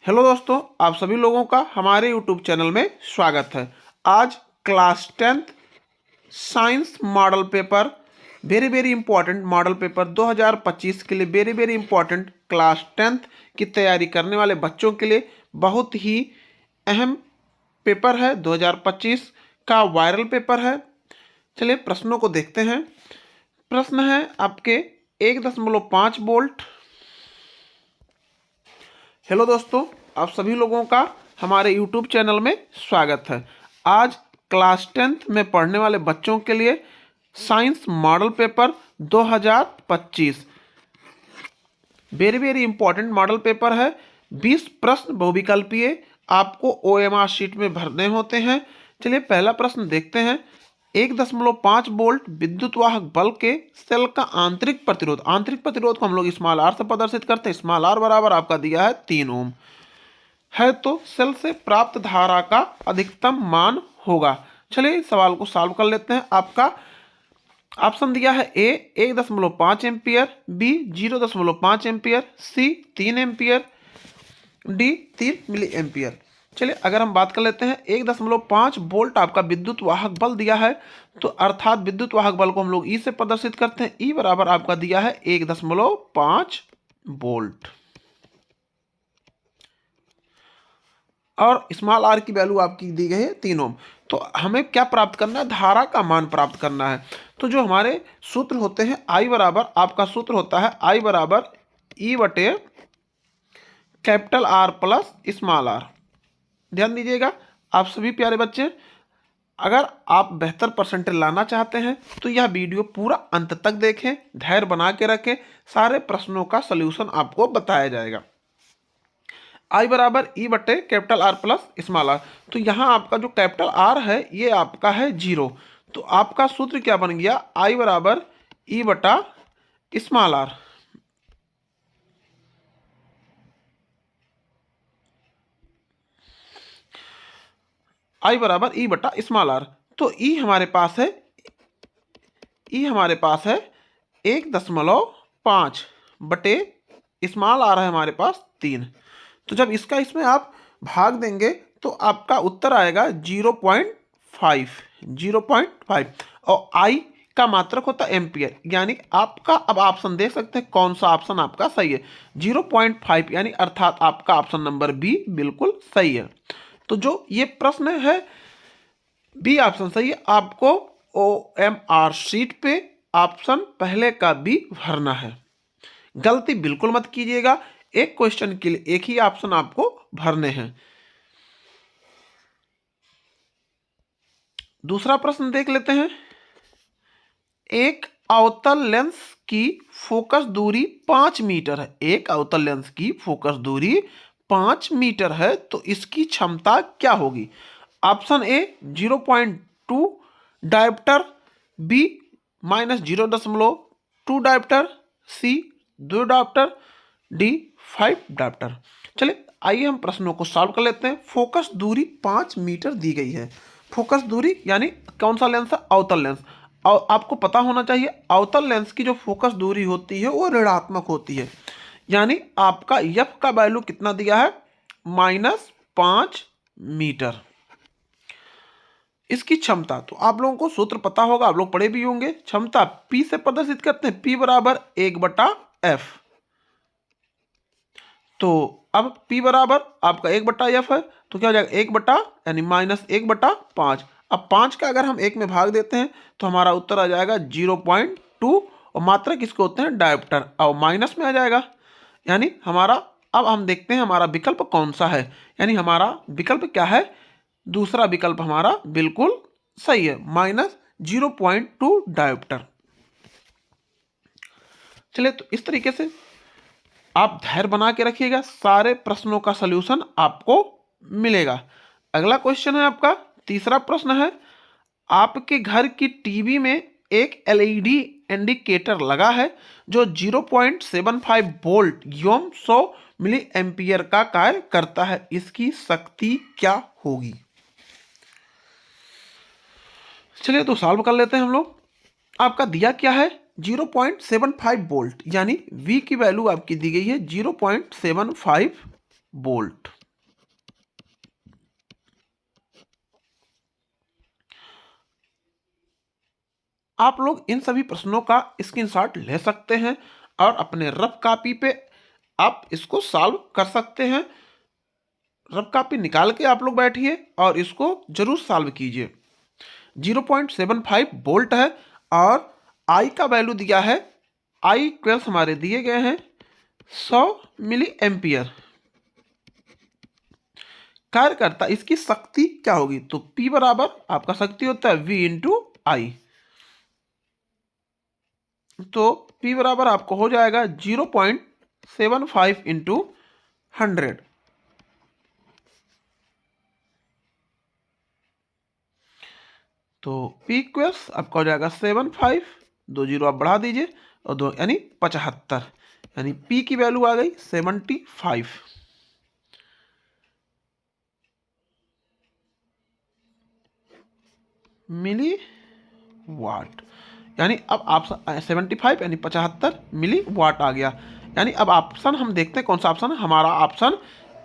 Hello दोस्तों, आप सभी लोगों का हमारे यूट्यूब चैनल में स्वागत है। आज class 10th science model paper very important model paper 2025 के लिए वेरी इंपॉर्टेंट क्लास 10th की तैयारी करने वाले बच्चों के लिए बहुत ही अहम पेपर है। 2025 का वायरल पेपर है। चलिए प्रश्नों को देखते हैं। प्रश्न है आपके 1.5 वोल्ट। हेलो दोस्तों, आप सभी लोगों का हमारे यूट्यूब चैनल में स्वागत है। आज क्लास 10th में पढ़ने वाले बच्चों के लिए science model paper 2025 very important model paper है। 20 प्रश्न बहुविकल्पीय आपको OMR शीट में भरने होते हैं। चलिए पहला प्रश्न देखते हैं। 1.5 वोल्ट विद्युत वाहक बल्ब के सेल का आंतरिक प्रतिरोध को हम लोग स्मॉल आर से प्रदर्शित करते हैं। स्मॉल आर बराबर आपका दिया है 3 ओम है, तो सेल से प्राप्त धारा का अधिकतम मान होगा। चलिए इस सवाल को सॉल्व कर लेते हैं। आपका ऑप्शन दिया है ए 1.5 एम्पियर, बी 0.5 एम्पियर, सी 3 एम्पियर, डी 3 मिली एम्पियर। चलिए अगर हम बात कर लेते हैं 1.5 वोल्ट आपका विद्युत वाहक बल दिया है, तो अर्थात विद्युत वाहक बल को हम लोग ई से प्रदर्शित करते हैं। ई बराबर आपका दिया है 1.5 वोल्ट और स्मॉल आर की वैल्यू आपकी दी गई है 3 ओम। तो हमें क्या प्राप्त करना है? धारा का मान प्राप्त करना है। तो जो हमारे सूत्र होते हैं आई बराबर आपका सूत्र होता है आई बराबर ई बटे capital R plus small r. ध्यान दीजिएगा आप सभी प्यारे बच्चे, अगर आप बेहतर परसेंटेज लाना चाहते हैं तो यह वीडियो पूरा अंत तक देखें, धैर्य बना के रखें। सारे प्रश्नों का सलूशन आपको बताया जाएगा। आई बराबर ई बटे capital R plus small r. तो यहाँ आपका जो कैपिटल आर है ये आपका है 0। तो आपका सूत्र क्या बन गया? आई बराबर ई बटा स्मॉल आर। आई बराबर ई बटा स्मॉल आर। तो ई हमारे पास है 1.5 बटे स्मॉल आर है हमारे पास 3। तो जब इसका इसमें आप भाग देंगे तो आपका उत्तर आएगा 0.5 और आई का मात्रक होता है एम्पियर, यानी आपका अब ऑप्शन देख सकते हैं कौन सा ऑप्शन आपका सही है। 0.5 यानी अर्थात आपका ऑप्शन नंबर बी बिल्कुल सही है। तो जो ये प्रश्न है बी ऑप्शन सही है। आपको OMR शीट पे ऑप्शन पहले का बी भरना है। गलती बिल्कुल मत कीजिएगा, एक क्वेश्चन के लिए एक ही ऑप्शन आपको भरने हैं। दूसरा प्रश्न देख लेते हैं। एक अवतल लेंस की फोकस दूरी 5 मीटर है। एक अवतल लेंस की फोकस दूरी 5 मीटर है, तो इसकी क्षमता क्या होगी? Option A 0.2 dioptre, B -0.2 dioptre, C 2 dioptre, D 5 dioptre. चलिए आइए हम प्रश्नों को सॉल्व कर लेते हैं। फोकस दूरी 5 मीटर दी गई है। फोकस दूरी यानी कौन सा लेंस है? अवतल लेंस। और आपको पता होना चाहिए अवतल लेंस की जो फोकस दूरी होती है वो ऋणात्मक होती है, यानी आपका एफ का वैल्यू कितना दिया है? -5 मीटर। इसकी क्षमता तो आप लोगों को सूत्र पता होगा, आप लोग पढ़े भी होंगे। क्षमता P से प्रदर्शित करते हैं, P बराबर 1/F। तो अब P बराबर आपका 1/F है, तो क्या हो जाएगा 1 यानी -1/5। अब 5 का अगर हम 1 में भाग देते हैं तो हमारा उत्तर आ जाएगा 0.2 और मात्रा किसके होते हैं? डायोप्टर, और माइनस में आ जाएगा। यानी हमारा अब हम देखते हैं हमारा विकल्प कौन सा है। यानी हमारा विकल्प क्या है? दूसरा विकल्प हमारा बिल्कुल सही है, -0.2 डायोप्टर। चलिए तो इस तरीके से आप धैर्य बना के रखिएगा, सारे प्रश्नों का सलूशन आपको मिलेगा। अगला क्वेश्चन है आपका तीसरा प्रश्न है। आपके घर की टीवी में एक LED इंडिकेटर लगा है जो 0.75 वोल्ट योम 100 मिली एम्पियर का कार्य करता है। इसकी शक्ति क्या होगी? चलिए तो सॉल्व कर लेते हैं हम लोग। आपका दिया क्या है? 0.75 वोल्ट, यानी V की वैल्यू आपकी दी गई है 0.75 वोल्ट। आप लोग इन सभी प्रश्नों का स्क्रीनशॉट ले सकते हैं और अपने रफ कॉपी पे आप इसको सॉल्व कर सकते हैं। रफ कॉपी निकाल के आप लोग बैठिए और इसको जरूर सॉल्व कीजिए। 0.75 वोल्ट है और आई का वैल्यू दिया है, आई इक्वल्स हमारे दिए गए हैं 100 मिली एम्पियर। कार्य करता इसकी शक्ति क्या होगी, तो P बराबर आपका शक्ति होता है V इंटू आई। तो P बराबर आपको हो जाएगा 0.75 इंटू 100। तो P इक्वल्स आपका हो जाएगा 75, 2 जीरो आप बढ़ा दीजिए और 2 यानी 75, यानी P की वैल्यू आ गई 75 मिली वाट। यानी अब आप 75 यानी 75 मिली वाट आ गया। यानी अब ऑप्शन हम देखते हैं कौन सा ऑप्शन है। हमारा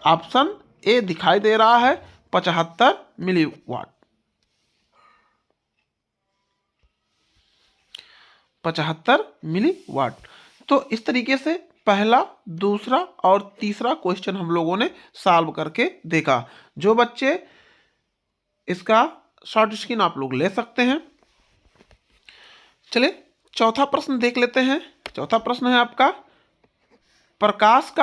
ऑप्शन ए दिखाई दे रहा है 75 मिली वाट। 75 मिली वाट। तो इस तरीके से पहला, दूसरा और तीसरा क्वेश्चन हम लोगों ने सॉल्व करके देखा। जो बच्चे इसका शॉर्ट स्क्रीन आप लोग ले सकते हैं। चलिए चौथा प्रश्न देख लेते हैं। चौथा प्रश्न है आपका, प्रकाश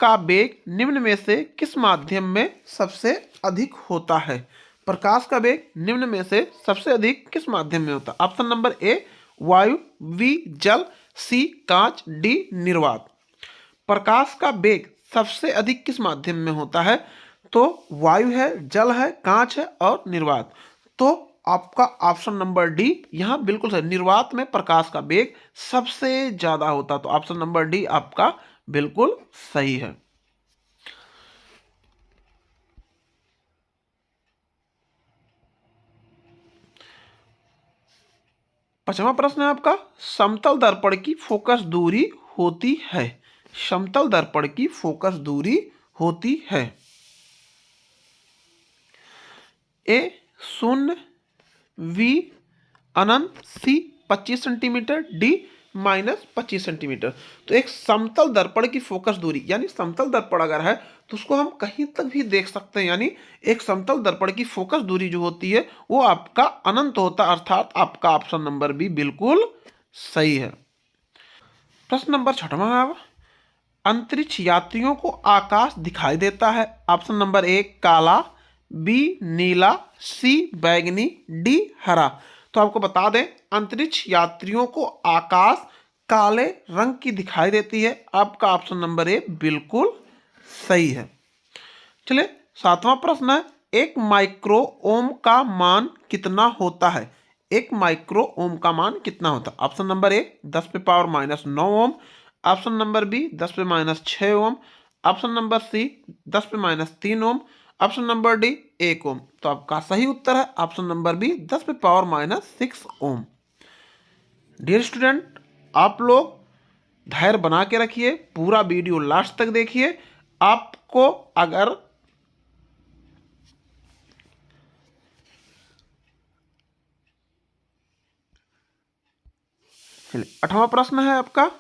का वेग निम्न में से किस माध्यम में सबसे अधिक होता है। प्रकाश का वेग निम्न में से सबसे अधिक किस माध्यम में होता है। ऑप्शन नंबर ए वायु, बी जल, सी कांच, डी निर्वात। प्रकाश का वेग सबसे अधिक किस माध्यम में होता है, तो वायु है, जल है, कांच है और निर्वात। तो आपका ऑप्शन नंबर डी यहां बिल्कुल सही। निर्वात में प्रकाश का वेग सबसे ज्यादा होता, तो ऑप्शन नंबर डी आपका बिल्कुल सही है। पांचवा प्रश्न है आपका, समतल दर्पण की फोकस दूरी होती है। समतल दर्पण की फोकस दूरी होती है ए 0, वी अनंत, सी 25 सेंटीमीटर, डी -25 सेंटीमीटर। तो एक समतल दर्पण की फोकस दूरी, यानी समतल दर्पण अगर है तो उसको हम कहीं तक भी देख सकते हैं। यानी एक समतल दर्पण की फोकस दूरी जो होती है वो आपका अनंत होता है, अर्थात आपका ऑप्शन नंबर बी बिल्कुल सही है। प्रश्न नंबर 6वां है, अब अंतरिक्ष यात्रियों को आकाश दिखाई देता है। ऑप्शन नंबर ए काला, बी नीला, सी बैगनी, डी हरा। तो आपको बता दें अंतरिक्ष यात्रियों को आकाश काले रंग की दिखाई देती है। आपका ऑप्शन नंबर ए बिल्कुल सही है। चलिए 7वां प्रश्न है, एक माइक्रो ओम का मान कितना होता है। एक माइक्रो ओम का मान कितना होता है। ऑप्शन नंबर ए 10 पे पावर -9 ओम, ऑप्शन नंबर बी 10 पे -6 ओम, ऑप्शन नंबर सी 10 पे -3 ओम, ऑप्शन नंबर डी 1 ओम। तो आपका सही उत्तर है ऑप्शन नंबर बी 10 पे पावर -6 ओम। डियर स्टूडेंट, आप लोग धैर्य बना के रखिए, पूरा वीडियो लास्ट तक देखिए। आपको अगर चलिए 8वां प्रश्न है आपका,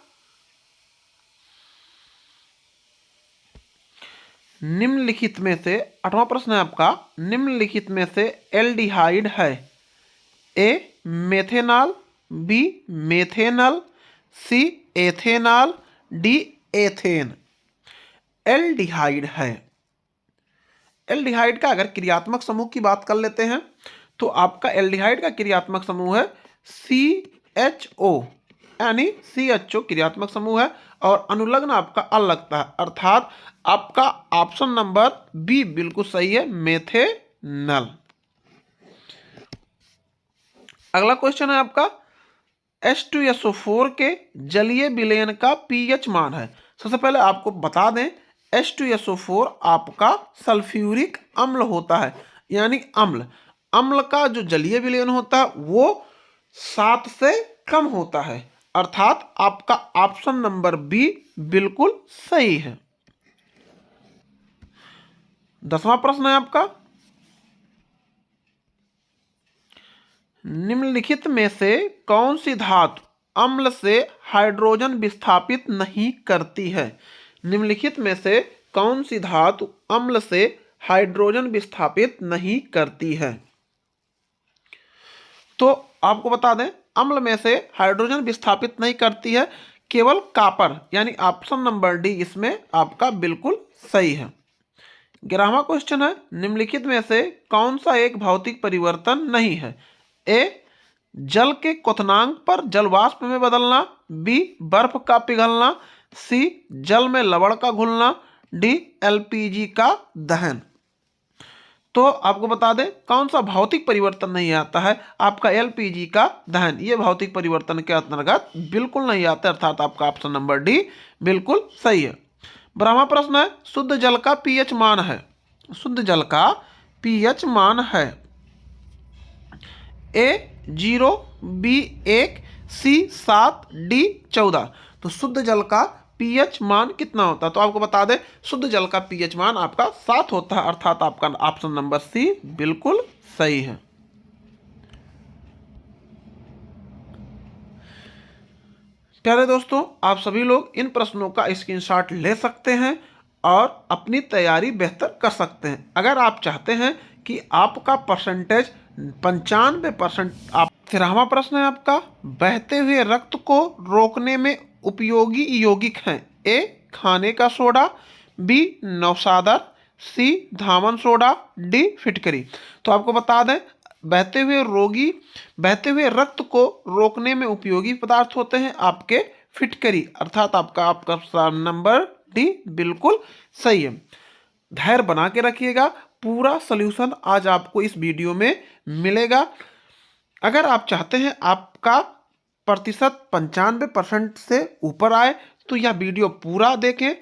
निम्नलिखित में से 8वां प्रश्न है आपका, निम्नलिखित में से एल्डिहाइड है। ए मेथेनॉल, बी मेथेनल, सी एथेनॉल, डी एथेन। एल्डिहाइड है। एल्डिहाइड का अगर क्रियात्मक समूह की बात कर लेते हैं तो आपका एल्डिहाइड का क्रियात्मक समूह है CHO, यानी CHO क्रियात्मक समूह है और अनुलग्न आपका अल लगता है, अर्थात आपका ऑप्शन नंबर बी बिल्कुल सही है, मेथेनल। अगला क्वेश्चन है आपका, H2SO4 के जलीय विलयन का pH मान है। सबसे पहले आपको बता दें H2SO4 आपका सल्फ्यूरिक अम्ल होता है, यानी अम्ल का जो जलीय विलयन होता है वो 7 से कम होता है अर्थात आपका ऑप्शन नंबर बी बिल्कुल सही है। 10वां प्रश्न है आपका, निम्नलिखित में से कौन सी धातु अम्ल से हाइड्रोजन विस्थापित नहीं करती है? निम्नलिखित में से कौन सी धातु अम्ल से हाइड्रोजन विस्थापित नहीं करती है? तो आपको बता दें, अम्ल में से हाइड्रोजन विस्थापित नहीं करती है केवल कॉपर, यानी ऑप्शन नंबर डी इसमें आपका बिल्कुल सही है। 11वां क्वेश्चन है, निम्नलिखित में से कौन सा एक भौतिक परिवर्तन नहीं है? ए, जल के क्वथनांक पर जल वाष्प में बदलना, बी, बर्फ का पिघलना, सी, जल में लवण का घुलना, डी, एलपीजी का दहन। तो आपको बता दें कौन सा भौतिक परिवर्तन नहीं आता है, आपका एलपीजी का दहन, ये भौतिक परिवर्तन के अंतर्गत बिल्कुल नहीं आता, अर्थात आपका ऑप्शन नंबर डी बिल्कुल सही है। 12वां प्रश्न है, शुद्ध जल का पीएच मान है, शुद्ध जल का पीएच मान है ए 0, बी 1, सी 7, डी 14। तो शुद्ध जल का पीएच मान कितना होता है? तो आपको बता दें शुद्ध जल का पीएच मान आपका 7 होता है, अर्थात आपका ऑप्शन नंबर सी बिल्कुल सही है। प्यारे दोस्तों, आप सभी लोग इन प्रश्नों का स्क्रीनशॉट ले सकते हैं और अपनी तैयारी बेहतर कर सकते हैं। अगर आप चाहते हैं कि आपका परसेंटेज 95% आप 13वां प्रश्न है आपका, बहते हुए रक्त को रोकने में उपयोगी यौगिक हैं? ए, खाने का सोडा, बी, नौशादर, सी, धामन सोडा, डी, फिटकरी। तो आपको बता दें बहते हुए रक्त को रोकने में उपयोगी पदार्थ होते हैं आपके फिटकरी, अर्थात आपका नंबर डी बिल्कुल सही है। धैर्य बना के रखिएगा, पूरा सॉल्यूशन आज आपको इस वीडियो में मिलेगा। अगर आप चाहते हैं आपका प्रतिशत 95% से ऊपर आए तो यह वीडियो पूरा देखें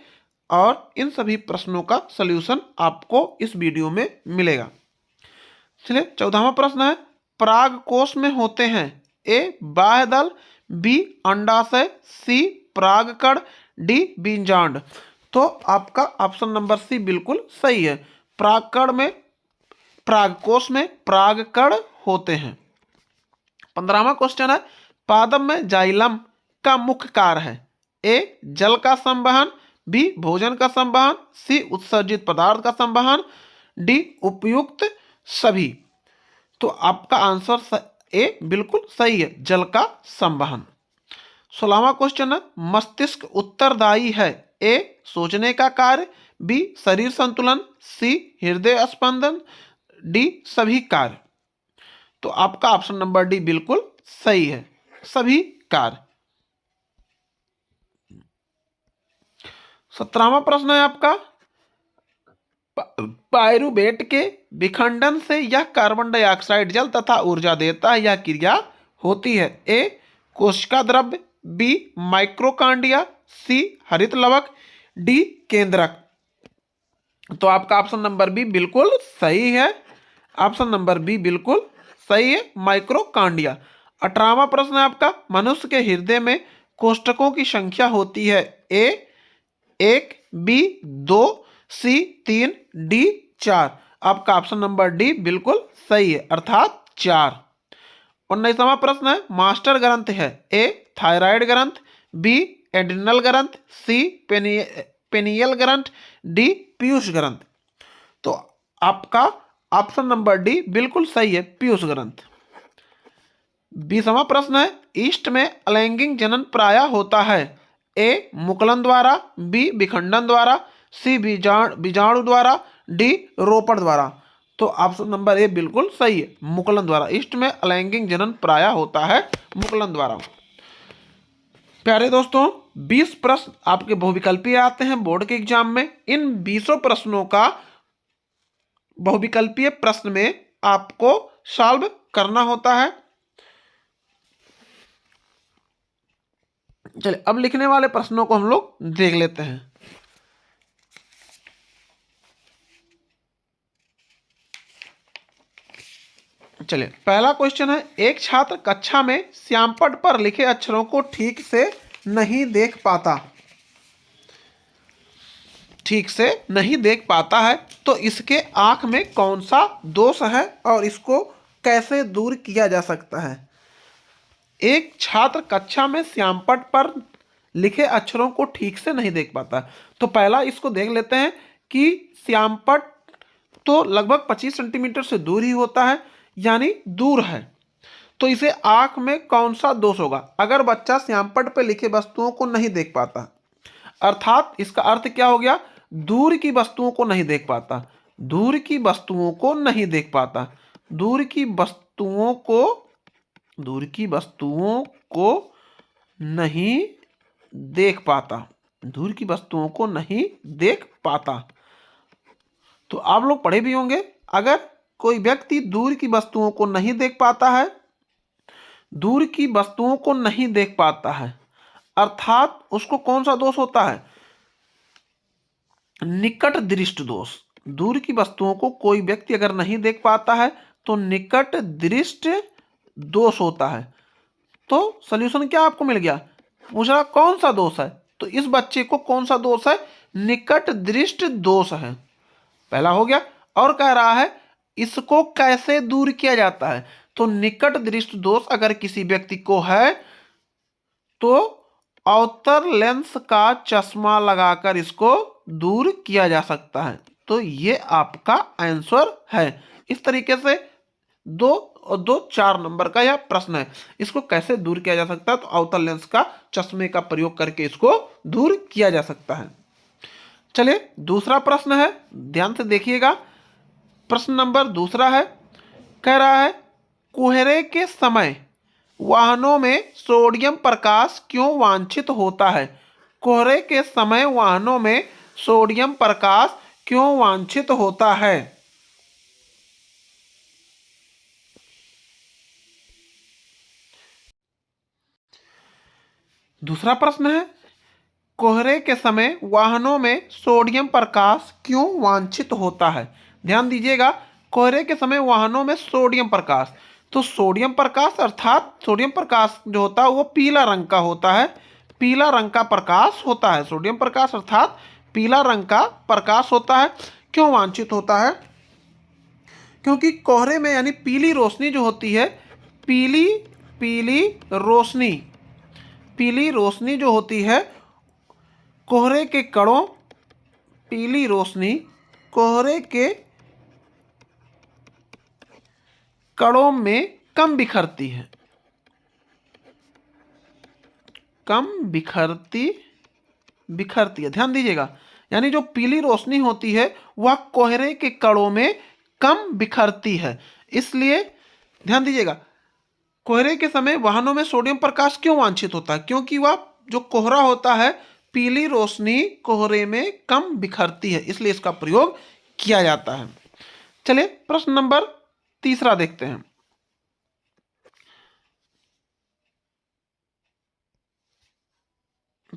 और इन सभी प्रश्नों का सॉल्यूशन आपको इस वीडियो में मिलेगा। चलिए 14वां प्रश्न है, परागकोश में होते हैं? ए, बाह्य दल, बी, अंडाशय, सी, परागकण, डी, बीजांड। तो आपका ऑप्शन नंबर सी बिल्कुल सही है। परागकोश में परागकण होते हैं। 15वां क्वेश्चन है, पादप में जाइलम का मुख्य कार्य है? ए, जल का संवहन, बी, भोजन का संवहन, सी, उत्सर्जित पदार्थ का संवहन, डी, उपयुक्त सभी। तो आपका आंसर ए बिल्कुल सही है, जल का संवहन। 16वां क्वेश्चन है, मस्तिष्क उत्तरदायी है? ए, सोचने का कार्य, बी, शरीर संतुलन, सी, हृदय स्पंदन, डी, सभी कार्य। तो आपका ऑप्शन नंबर डी बिल्कुल सही है, सभी कार्य। 17वां प्रश्न है आपका, पायरुवेट के विखंडन से यह कार्बन डाइऑक्साइड जल तथा ऊर्जा देता है, यह क्रिया होती है? ए, कोशिका द्रव्य, बी, माइक्रोकांडिया, सी, हरित लवक, डी, केंद्रक। तो आपका ऑप्शन नंबर बी बिल्कुल सही है, ऑप्शन नंबर बी बिल्कुल सही है, माइक्रोकांडिया। 18वां प्रश्न है आपका, मनुष्य के हृदय में कोष्ठकों की संख्या होती है? ए, 1, बी, 2, सी, 3, डी, 4। आपका ऑप्शन नंबर डी बिल्कुल सही है, अर्थात 4। 19वां प्रश्न है, मास्टर ग्रंथ है? ए, थायराइड ग्रंथ, बी, एड्रिनल ग्रंथ, सी, पेनियल ग्रंथ, डी, पीयूष ग्रंथ। तो आपका ऑप्शन नंबर डी बिल्कुल सही है, पीयूष ग्रंथ। 20वां प्रश्न है, ईस्ट में अलैंगिक जनन प्रायः होता है? ए, मुकुलन द्वारा, बी, विखंडन द्वारा, सी, बीजाणु द्वारा, डी, रोपण द्वारा। तो ऑप्शन नंबर ए बिल्कुल सही है, मुकुलन द्वारा। ईस्ट में अलैंगिक जनन प्रायः होता है मुकुलन द्वारा। प्यारे दोस्तों, 20 प्रश्न आपके बहुविकल्पीय आते हैं बोर्ड के एग्जाम में। इन 20 प्रश्नों का बहुविकल्पीय प्रश्न में आपको सॉल्व करना होता है। चलिए अब लिखने वाले प्रश्नों को हम लोग देख लेते हैं। चलिए पहला क्वेश्चन है, एक छात्र कक्षा में श्यामपट्ट पर लिखे अक्षरों को ठीक से नहीं देख पाता, है तो इसके आंख में कौन सा दोष है और इसको कैसे दूर किया जा सकता है। एक छात्र कक्षा में श्यामपट्ट पर लिखे अक्षरों को ठीक से नहीं देख पाता, तो पहला इसको देख लेते हैं कि श्यामपट्ट तो लगभग 25 सेंटीमीटर से दूर ही होता है, यानी दूर है, तो इसे आंख में कौन सा दोष होगा। अगर बच्चा श्यामपट्ट पर लिखे वस्तुओं को नहीं देख पाता, अर्थात इसका अर्थ क्या हो गया, दूर की वस्तुओं को नहीं देख पाता, दूर की वस्तुओं को नहीं देख पाता, दूर की वस्तुओं को नहीं देख पाता, दूर की वस्तुओं को नहीं देख पाता। तो आप लोग पढ़े भी होंगे, अगर कोई व्यक्ति दूर की वस्तुओं को नहीं देख पाता है, दूर की वस्तुओं को नहीं देख पाता है, अर्थात उसको कौन सा दोष होता है, निकट दृष्टि दोष। दूर की वस्तुओं को कोई व्यक्ति अगर नहीं देख पाता है तो निकट दृष्टि दोष होता है। तो सॉल्यूशन क्या आपको मिल गया, पूछ रहा कौन सा दोष है, तो इस बच्चे को कौन सा दोष है, निकट दृष्टि दोष है, पहला हो गया। और कह रहा है इसको कैसे दूर किया जाता है, तो निकट दृष्टि दोष अगर किसी व्यक्ति को है तो अवतर लेंस का चश्मा लगाकर इसको दूर किया जा सकता है। तो ये आपका आंसर है। इस तरीके से 2 और 2 4 नंबर का यह प्रश्न है, इसको कैसे दूर किया जा सकता है, तो अवतर लेंस का चश्मे का प्रयोग करके इसको दूर किया जा सकता है। चलिए दूसरा प्रश्न है, ध्यान से देखिएगा। प्रश्न नंबर दूसरा है, कह रहा है कोहरे के समय वाहनों में सोडियम प्रकाश क्यों वांछित होता है। कोहरे के समय वाहनों में सोडियम प्रकाश क्यों वांछित होता है। दूसरा प्रश्न है, कोहरे के समय वाहनों में सोडियम प्रकाश क्यों वांछित होता है। ध्यान दीजिएगा, कोहरे के समय वाहनों में सोडियम प्रकाश, तो सोडियम प्रकाश अर्थात सोडियम प्रकाश जो होता है वो पीला रंग का होता है, पीला रंग का प्रकाश होता है, सोडियम प्रकाश अर्थात पीला रंग का प्रकाश होता है। क्यों वांछित होता है, क्योंकि कोहरे में यानी पीली रोशनी जो होती है, पीली रोशनी जो होती है कोहरे के कणों, पीली रोशनी कोहरे के कणों में कम बिखरती है, बिखरती है। ध्यान दीजिएगा, यानी जो पीली रोशनी होती है वह कोहरे के कणों में कम बिखरती है, इसलिए ध्यान दीजिएगा कोहरे के समय वाहनों में सोडियम प्रकाश क्यों वांछित होता है, क्योंकि वह जो कोहरा होता है पीली रोशनी कोहरे में कम बिखरती है, इसलिए इसका प्रयोग किया जाता है। चलिए प्रश्न नंबर तीसरा देखते हैं।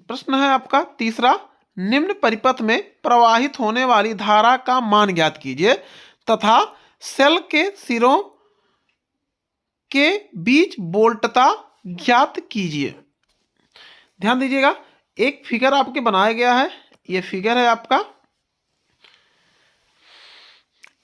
प्रश्न है आपका तीसरा, निम्न परिपथ में प्रवाहित होने वाली धारा का मान ज्ञात कीजिए तथा सेल के सिरों के बीच वोल्टता ज्ञात कीजिए। ध्यान दीजिएगा, एक फिगर आपके बनाया गया है, ये फिगर है आपका।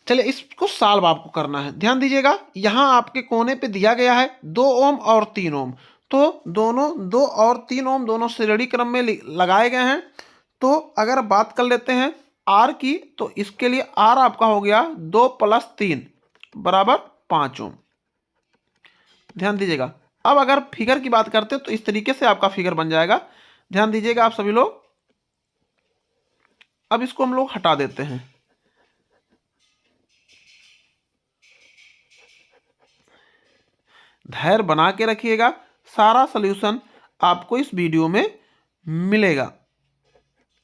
चलिए इसको सॉल्व आपको करना है। ध्यान दीजिएगा, यहां आपके कोने पे दिया गया है 2 ओम और 3 ओम, तो दोनों 2 और 3 ओम दोनों श्रेणी क्रम में लगाए गए हैं। तो अगर बात कर लेते हैं आर की, तो इसके लिए आर आपका हो गया 2 + 3 बराबर 5 ओम। ध्यान दीजिएगा, अब अगर फिगर की बात करते हैं तो इस तरीके से आपका फिगर बन जाएगा। ध्यान दीजिएगा आप सभी लोग, अब इसको हम लोग हटा देते हैं। धैर्य बना के रखिएगा, सारा सॉल्यूशन आपको इस वीडियो में मिलेगा।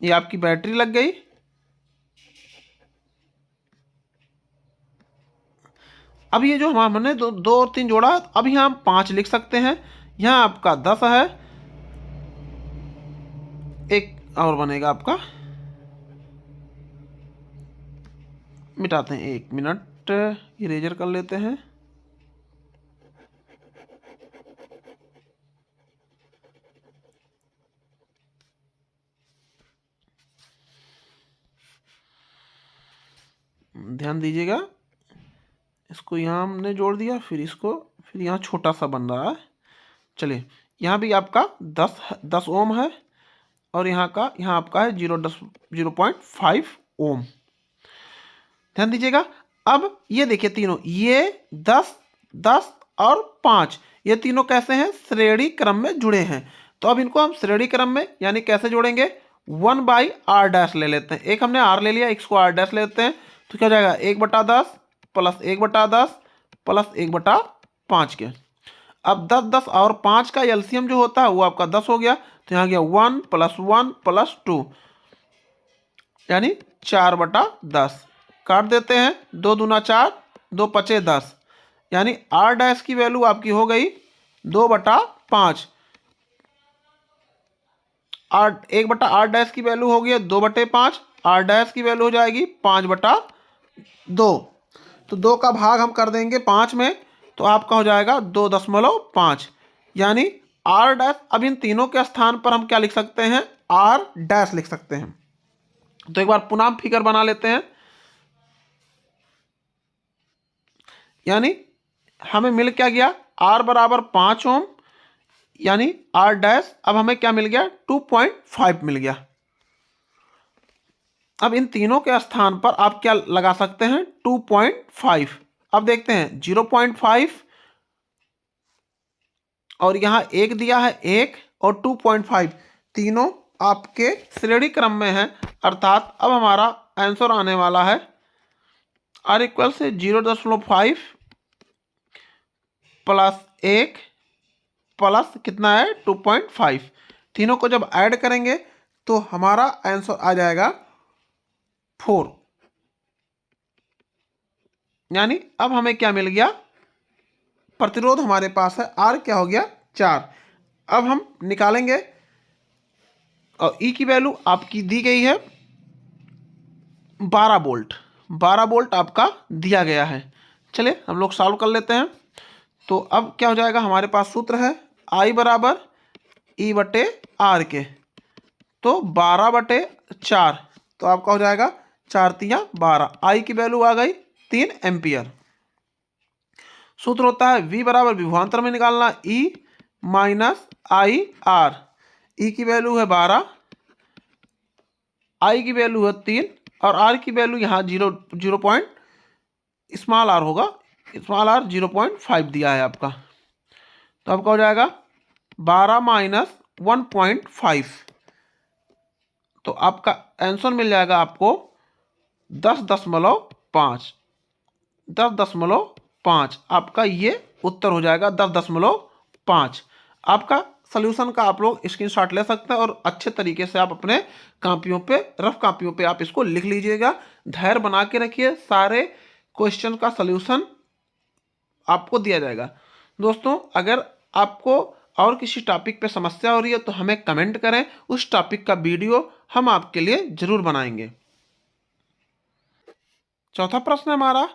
ये आपकी बैटरी लग गई। अब ये जो हमने 2 और 3 जोड़ा, अभी हम 5 लिख सकते हैं। यहाँ आपका 10 है, एक और बनेगा आपका, मिटाते हैं 1 मिनट, इरेजर कर लेते हैं। ध्यान दीजिएगा, इसको यहाँ हमने जोड़ दिया, फिर इसको, फिर यहाँ छोटा सा बन रहा है। चलिए यहाँ भी आपका 10 ओम है और यहाँ आपका है 0.5 ओम। ध्यान दीजिएगा। अब ये देखिए तीनों, ये 10, 10 और 5, ये तीनों कैसे हैं? श्रेणी क्रम में जुड़े हैं। तो अब इनको हम श्रेणी क्रम में यानी कैसे जोड़ेंगे? 1/r' ले लेते हैं। एक हमने r ले लिया, इसको r' लेते हैं, तो क्या हो जाएगा? 1/10 प्लस 1/10 प्लस 1/5 के। अब 10, 10 और 5 का एलसीएम जो होता है वो आपका 10 हो गया, तो यहाँ गया 1 + 1 + 2 यानी 4/10। काट देते हैं, 2 दूना 4, 2 पचे 10, यानी r' की वैल्यू आपकी हो गई 2/5। 1/r' की वैल्यू हो गई 2/5, r' की वैल्यू हो जाएगी 5/2। तो 2 का भाग हम कर देंगे 5 में, तो आपका हो जाएगा 2.5, यानी r'। अब इन तीनों के स्थान पर हम क्या लिख सकते हैं? r' लिख सकते हैं। तो एक बार पुनः फिगर बना लेते हैं, यानी हमें मिल क्या गया? r बराबर 5 ओम, यानी r' अब हमें क्या मिल गया? 2.5 मिल गया। अब इन तीनों के स्थान पर आप क्या लगा सकते हैं? 2.5। अब देखते हैं 0.5 और यहां 1 दिया है, 1 और 2.5 तीनों आपके श्रेणी क्रम में हैं, अर्थात अब हमारा आंसर आने वाला है r = 0.5 प्लस 1 प्लस कितना है? 2.5। तीनों को जब ऐड करेंगे तो हमारा आंसर आ जाएगा 4, यानी अब हमें क्या मिल गया? प्रतिरोध हमारे पास है R क्या हो गया? 4। अब हम निकालेंगे और E की वैल्यू आपकी दी गई है 12 वोल्ट। 12 वोल्ट आपका दिया गया है। चलिए हम लोग सॉल्व कर लेते हैं। तो अब क्या हो जाएगा? हमारे पास सूत्र है I बराबर E/R के, तो 12/4, तो आपका हो जाएगा 4 × 12। I की वैल्यू आ गई 3 एम्पियर। सूत्र होता है V बराबर विभवांतर में निकालना E - IR। E की वैल्यू है 12, I की वैल्यू है 3 और R की वैल्यू यहाँ 0 स्मॉल r होगा, स्मॉल r 0.5 दिया है आपका। तो आपका हो जाएगा 12 - 1.5, तो आपका आंसर मिल जाएगा आपको 10.5। 10.5 आपका ये उत्तर हो जाएगा, 10.5। आपका सॉल्यूशन का आप लोग स्क्रीनशॉट ले सकते हैं और अच्छे तरीके से आप अपने कापियों पे, रफ कापियों पे आप इसको लिख लीजिएगा। धैर्य बना के रखिए, सारे क्वेश्चन का सॉल्यूशन आपको दिया जाएगा। दोस्तों अगर आपको और किसी टॉपिक पे समस्या हो रही है तो हमें कमेंट करें, उस टॉपिक का वीडियो हम आपके लिए जरूर बनाएंगे। चौथा प्रश्न हमारा,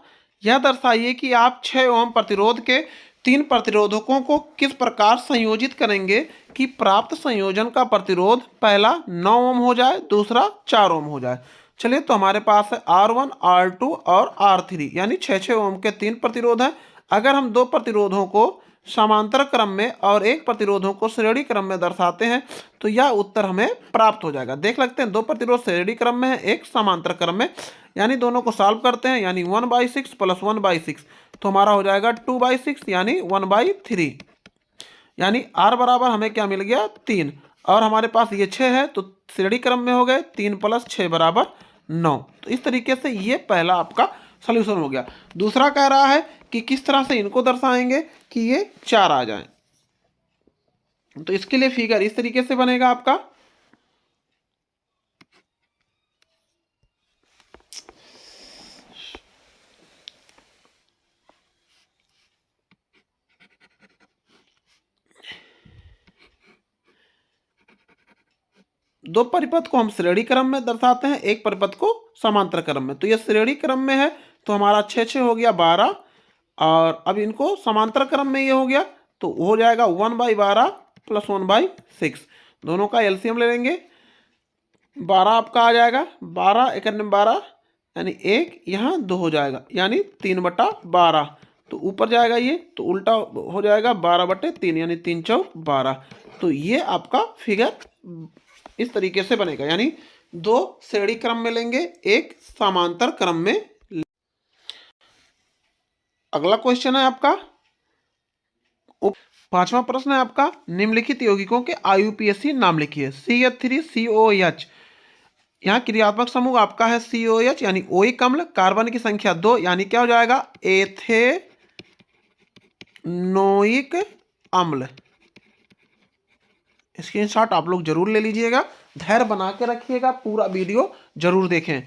यह दर्शाइए कि आप 6 ओम प्रतिरोध के 3 प्रतिरोधकों को किस प्रकार संयोजित करेंगे कि प्राप्त संयोजन का प्रतिरोध पहला 9 ओम हो जाए, दूसरा 4 ओम हो जाए। चलिए तो हमारे पास है R1, R2 और R3, यानी 6 ओम के 3 प्रतिरोध हैं। अगर हम 2 प्रतिरोधों को समांतर क्रम में और 1 प्रतिरोधों को श्रेणी क्रम में दर्शाते हैं तो यह उत्तर हमें प्राप्त हो जाएगा। देख लगते हैं 2 प्रतिरोध श्रेणी क्रम में है, 1 समांतर क्रम में, यानी दोनों को सॉल्व करते हैं, यानी 1/6 प्लस 1/6, तो हमारा हो जाएगा 2/6 यानी 1/3, यानी R बराबर हमें क्या मिल गया? 3, और हमारे पास ये 6 है तो श्रेणी क्रम में हो गए, 3 + 6 = 9। तो इस तरीके से ये पहला आपका सॉल्यूशन हो गया। दूसरा कह रहा है कि किस तरह से इनको दर्शाएंगे कि ये 4 आ जाएं। तो इसके लिए फिगर इस तरीके से बनेगा आपका। दो परिपथ को हम श्रेणी क्रम में दर्शाते हैं, एक परिपथ को समांतर क्रम में। तो ये श्रेणी क्रम में है तो हमारा 6 हो गया 12, और अब इनको समांतर क्रम में ये हो गया तो हो जाएगा 1/12 प्लस 1/6। दोनों का एलसीएम ले लेंगे, 12 आपका आ जाएगा, 12 × 12 यानी 1 यहाँ 2 हो जाएगा, यानी 3/12। तो ऊपर जाएगा ये तो उल्टा हो जाएगा 12/3, यानी 3 चौक 12। तो ये आपका फिगर इस तरीके से बनेगा, यानी 2 श्रेणी क्रम में लेंगे, 1 समांतर क्रम में। अगला क्वेश्चन है आपका 5वां प्रश्न है आपका, निम्नलिखित यौगिकों के IUPAC नाम लिखिए। CH3COOH, यहाँ क्रियात्मक समूह आपका है COH यानी ओइक अम्ल, कार्बन की संख्या 2 यानी क्या हो जाएगा एथेनोइक अम्ल। स्क्रीनशॉट आप लोग जरूर ले लीजिएगा, धैर्य बना के रखिएगा, पूरा वीडियो जरूर देखें।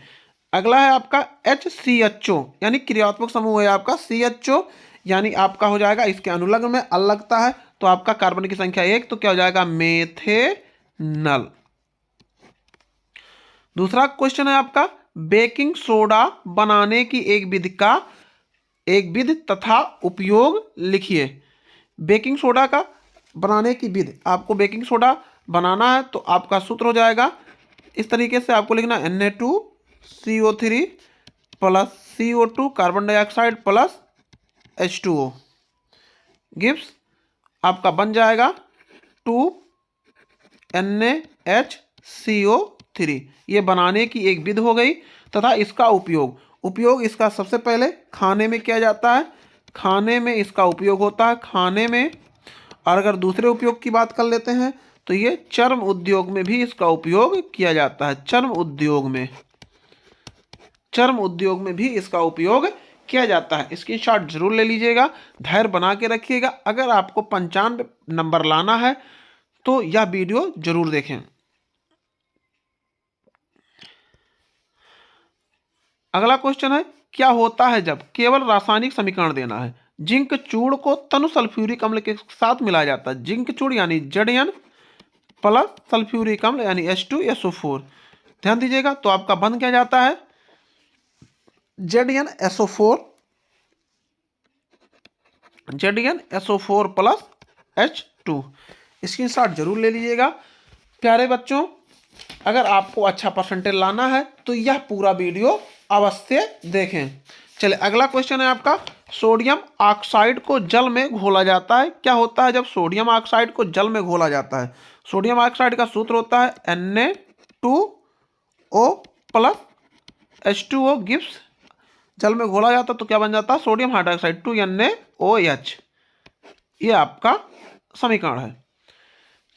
अगला है आपका HCHO, यानी क्रियात्मक समूह है आपका CHO, यानी आपका हो जाएगा इसके अनुलग्न में अल लगता है तो आपका कार्बन की संख्या 1, तो क्या हो जाएगा मेथेनल। दूसरा क्वेश्चन है आपका, बेकिंग सोडा बनाने की एक विधि तथा उपयोग लिखिए। बेकिंग सोडा का बनाने की विधि, आपको बेकिंग सोडा बनाना है तो आपका सूत्र हो जाएगा इस तरीके से, आपको लिखना Na2CO3 plus CO2 carbon dioxide plus H2O gives आपका बन जाएगा 2NaHCO3। ये बनाने की एक विधि हो गई तथा इसका उपयोग इसका सबसे पहले खाने में किया जाता है, खाने में इसका उपयोग होता है खाने में। और अगर दूसरे उपयोग की बात कर लेते हैं तो ये चर्म उद्योग में भी इसका उपयोग किया जाता है, चर्म उद्योग में भी इसका उपयोग किया जाता है। इसकी शॉट जरूर ले लीजिएगा, धैर्य बना के रखिएगा। अगर आपको 95 नंबर लाना है तो यह वीडियो जरूर देखें। अगला क्वेश्चन है, क्या होता है जब केवल रासायनिक समीकरण देना है। जिंक चूर्ण को तनु सल्फ्यूरिक अम्ल के साथ मिलाया जाता है। जिंक चूर्ण यानी Zn प्लस सल्फ्यूरिक अम्ल यानी H2SO4। ध्यान दीजिएगा, तो आपका बन क्या जाता है ZnSO4 प्लस H2। स्क्रीनशॉट जरूर ले लीजिएगा। प्यारे बच्चों, अगर आपको अच्छा परसेंटेज लाना है तो यह पूरा वीडियो अवश्य देखें। चलिए अगला क्वेश्चन है आपका, सोडियम ऑक्साइड को जल में घोला जाता है। क्या होता है जब सोडियम ऑक्साइड को जल में घोला जाता है। सोडियम ऑक्साइड का सूत्र होता है Na2O प्लस H2O गिव्स, जल में घोला जाता तो क्या बन जाता है सोडियम हाइड्रोक्साइड 2NaOH। ये आपका समीकरण है।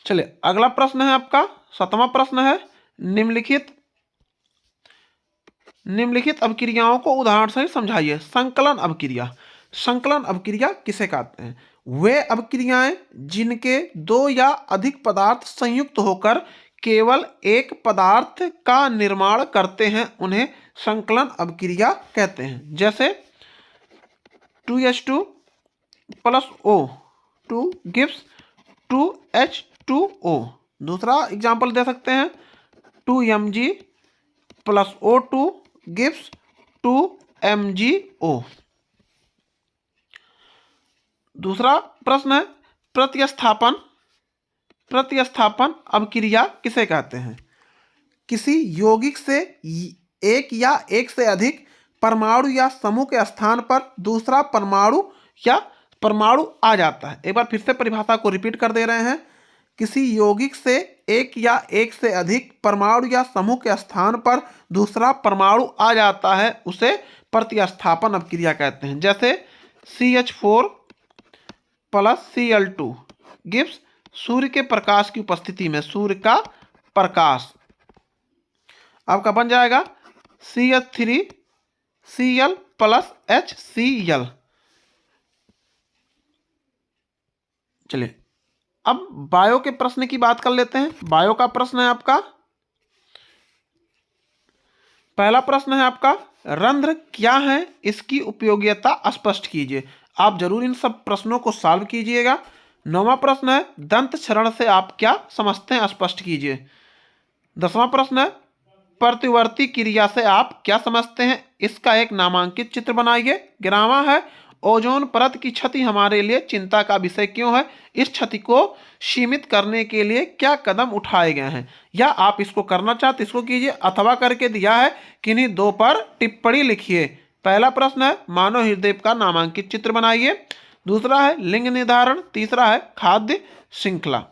चलिए अगला प्रश्न है आपका 7वां प्रश्न है, निम्नलिखित अभिक्रियाओं को उदाहरण से समझाइए। संकलन अभिक्रिया किसे कहते हैं। वे अभिक्रियाएं जिनके 2 या अधिक पदार्थ संयुक्त होकर केवल एक पदार्थ का निर्माण करते हैं उन्हें संकलन अभिक्रिया कहते हैं। जैसे 2H2 plus O2 gives 2H2O। दूसरा एग्जाम्पल दे सकते हैं 2Mg plus O2 gives 2MgO। दूसरा प्रश्न है, प्रतिस्थापन अभिक्रिया किसे कहते हैं। किसी यौगिक से एक या एक से अधिक परमाणु या समूह के स्थान पर दूसरा परमाणु या परमाणु आ जाता है। एक बार फिर से परिभाषा को रिपीट कर दे रहे हैं। किसी यौगिक से एक या एक से अधिक परमाणु या समूह के स्थान पर दूसरा परमाणु आ जाता है उसे प्रतिस्थापन अभिक्रिया कहते हैं। जैसे CH4 प्लस Cl2 गिव्स, सूर्य के प्रकाश की उपस्थिति में, सूर्य का प्रकाश आपका बन जाएगा CH3Cl प्लस HCl। चलिए अब बायो के प्रश्न की बात कर लेते हैं। बायो का प्रश्न है आपका, पहला प्रश्न है आपका, रंध्र क्या है, इसकी उपयोगिता स्पष्ट कीजिए। आप जरूर इन सब प्रश्नों को सॉल्व कीजिएगा। 9वां प्रश्न है, दंत क्षरण से आप क्या समझते हैं, स्पष्ट कीजिए। 10वां प्रश्न है, प्रतिवर्ती क्रिया से आप क्या समझते हैं, इसका एक नामांकित चित्र बनाइए। 11वां है, ओजोन परत की क्षति हमारे लिए चिंता का विषय क्यों है? इस क्षति को सीमित करने के लिए क्या कदम उठाए गए हैं? या आप इसको करना चाहते इसको कीजिए, अथवा करके दिया है किन्हीं दो पर टिप्पणी लिखिए। पहला प्रश्न है मानव हृदय का नामांकित चित्र बनाइए, दूसरा है लिंग निर्धारण, तीसरा है खाद्य श्रृंखला।